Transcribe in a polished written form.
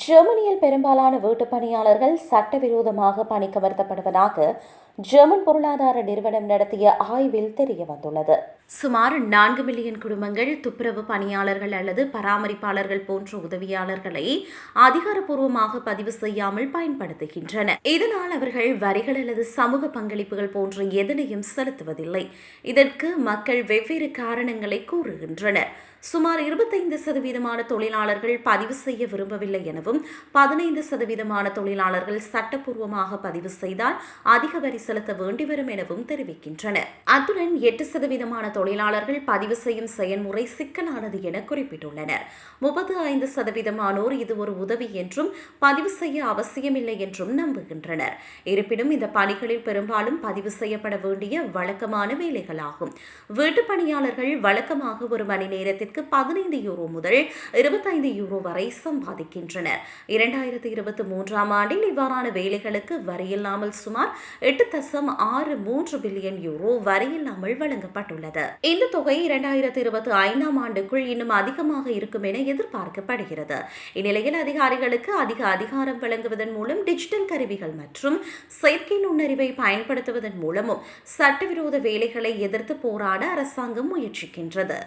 ஜெர்மனியில் பெரும்பாலான வீட்டுப் பணியாளர்கள் சட்டவிரோதமாக பணிக்கமர்த்தப்படுவதாக ஜெர்மன் பொருளாதார நிறுவனம் நடத்திய ஆய்வில் தெரியவந்துள்ளது. சுமார் 4 மில்லியன் குடும்பங்கள் துப்புரவு பணியாளர்கள் அல்லது பராமரிப்பாளர்கள் போன்ற உதவியாளர்களை அதிகாரப்பூர்வமாக பதிவு செய்யாமல் பயன்படுத்துகின்றன. இதனால் அவர்கள் வரிகள் அல்லது சமூக பங்களிப்புகள் போன்ற எதனையும் செலுத்துவதில்லை. இதற்கு மக்கள் வெவ்வேறு காரணங்களை கூறுகின்றனர். சுமார் 25% தொழிலாளர்கள் பதிவு செய்ய விரும்பவில்லை எனவும் 15% தொழிலாளர்கள் சட்டப்பூர்வமாக பதிவு செய்தால் அதிக வரி செலுத்த வேண்டி வரும் எனவும் தெரிவிக்கின்றனர். அத்துடன் 8% தொழிலாளர்கள் பதிவு செய்யும் செயல்முறை சிக்கலானது என குறிப்பிட்டுள்ளனர். 35% இது ஒரு உதவி என்றும் பதிவு செய்ய அவசியமில்லை என்றும் நம்புகின்றனர். இருப்பினும் இந்த பணிகளில் பெரும்பாலும் பதிவு செய்யப்பட வேண்டிய வழக்கமான வேலைகளாகும். வீட்டுப் பணியாளர்கள் வழக்கமாக ஒரு மணி நேரத்திற்கு 15 யூரோ முதல் 25 யூரோ வரை சம்பாதிக்கின்றனர். 2023 ஆண்டில் இவ்வாறான வேலைகளுக்கு வரியில்லாமல் சுமார் 8.63 பில்லியன் யூரோ வரியில்லாமல் வழங்கப்பட்டுள்ளது. இந்த தொகை 2025 ஆண்டுக்குள் இன்னும் அதிகமாக இருக்கும் என எதிர்பார்க்கப்படுகிறது. இந்நிலையில் அதிகாரிகளுக்கு அதிக அதிகாரம் வழங்குவதன் மூலம் டிஜிட்டல் கருவிகள் மற்றும் செயற்கை நுண்ணறிவை பயன்படுத்துவதன் மூலமும் சட்டவிரோத வேலைகளை எதிர்த்து போராட அரசாங்கம் முயற்சிக்கின்றது.